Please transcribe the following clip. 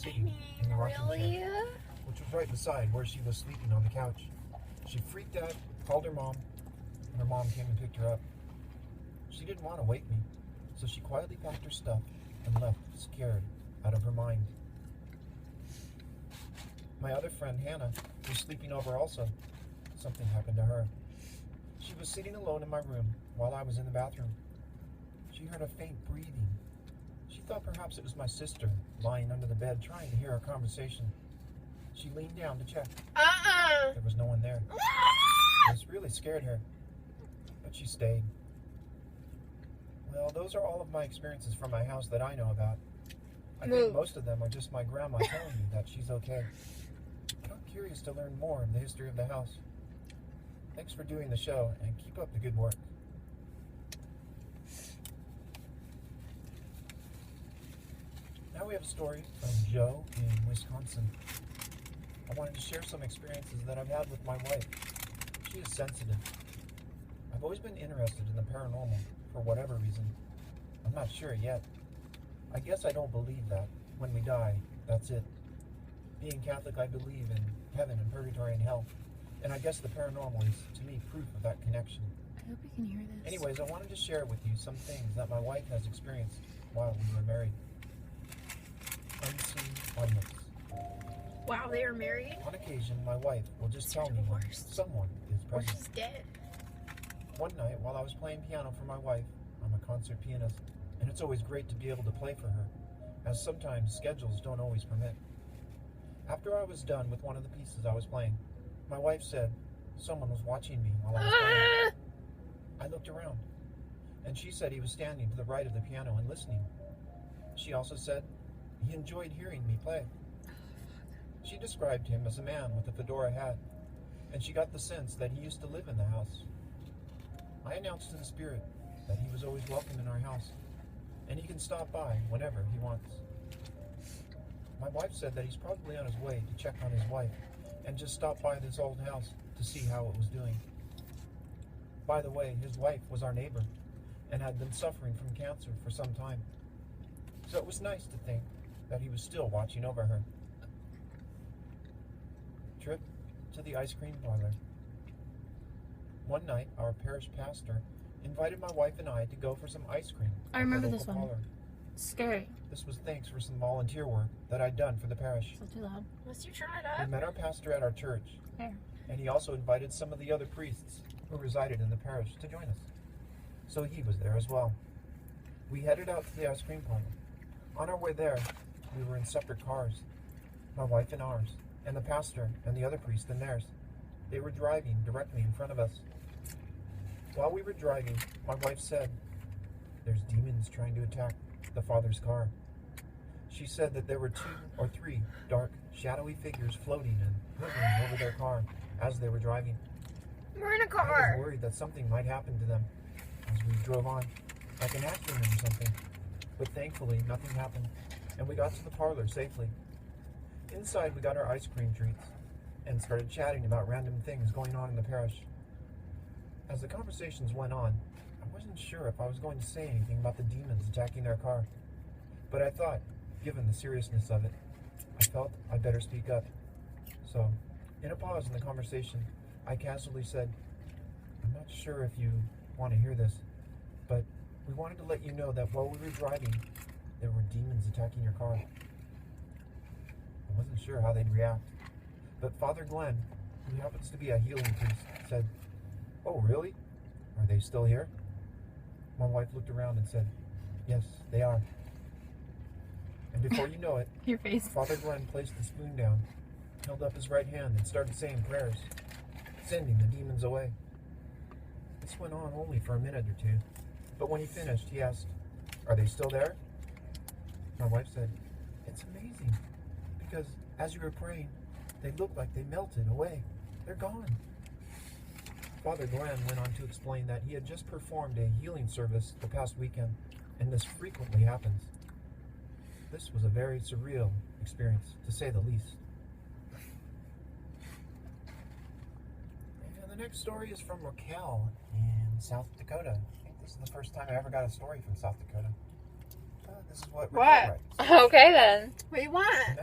sitting in the rocking chair, which was right beside where she was sleeping on the couch. She freaked out, called her mom, and her mom came and picked her up. She didn't want to wake me, so she quietly packed her stuff and left, scared, out of her mind. My other friend, Hannah, was sleeping over also. Something happened to her. She was sitting alone in my room while I was in the bathroom. She heard a faint breathing. She thought perhaps it was my sister lying under the bed trying to hear our conversation. She leaned down to check. There was no one there. This really scared her, but she stayed. Well, those are all of my experiences from my house that I know about. I think most of them are just my grandma telling me that she's okay. But I'm curious to learn more of the history of the house. Thanks for doing the show, and keep up the good work. Now we have a story from Joe in Wisconsin. I wanted to share some experiences that I've had with my wife. She is sensitive. I've always been interested in the paranormal for whatever reason. I'm not sure yet. I guess I don't believe that when we die, that's it. Being Catholic, I believe in heaven and purgatory and hell. And I guess the paranormal is, to me, proof of that connection. I hope you can hear this. Anyways, I wanted to share with you some things that my wife has experienced while we were married. Unseen audience. Wow, they are married? On occasion, my wife will just tell me when someone is Or present. she's dead. One night, while I was playing piano for my wife, I'm a concert pianist, and it's always great to be able to play for her, as sometimes schedules don't always permit. After I was done with one of the pieces I was playing, my wife said someone was watching me while I was playing. I looked around, and she said he was standing to the right of the piano and listening. She also said he enjoyed hearing me play. She described him as a man with a fedora hat, and she got the sense that he used to live in the house. I announced to the spirit that he was always welcome in our house, and he can stop by whenever he wants. My wife said that he's probably on his way to check on his wife and just stop by this old house to see how it was doing. By the way, his wife was our neighbor and had been suffering from cancer for some time, so it was nice to think that he was still watching over her. Trip to the ice cream parlor. One night, our parish pastor invited my wife and I to go for some ice cream. I remember this one. It's scary. This was thanks for some volunteer work that I'd done for the parish. It's not too loud. Unless you turn it We up. met our pastor at our church, and he also invited some of the other priests who resided in the parish to join us. So he was there as well. We headed out to the ice cream parlor. On our way there, we were in separate cars, my wife and ours, and the pastor and the other priest in theirs. They were driving directly in front of us. While we were driving, my wife said, "There's demons trying to attack the father's car." She said that there were 2 or 3 dark, shadowy figures floating and hovering over their car as they were driving. We're in a I car. was worried that something might happen to them as we drove on, like an accident or something. But thankfully, nothing happened, and we got to the parlor safely. Inside, we got our ice cream treats and started chatting about random things going on in the parish. As the conversations went on, I wasn't sure if I was going to say anything about the demons attacking their car, but I thought, given the seriousness of it, I felt I'd better speak up. So, in a pause in the conversation, I casually said, "I'm not sure if you want to hear this, but we wanted to let you know that while we were driving, there were demons attacking your car." I wasn't sure how they'd react, but Father Glenn, who happens to be a healing priest, said, "Oh, really? Are they still here?" My wife looked around and said, "Yes, they are." And before you know it, Your face. Father Glenn placed the spoon down, held up his right hand, and started saying prayers, sending the demons away. This went on only for a minute or two, but when he finished, he asked, "Are they still there?" My wife said, "It's amazing, because as you were praying, they looked like they melted away. They're gone." Father Glenn went on to explain that he had just performed a healing service the past weekend, and this frequently happens. This was a very surreal experience, to say the least. And the next story is from Raquel in South Dakota. I think this is the first time I ever got a story from South Dakota. This is what Raquel writes. Okay then. What do you want?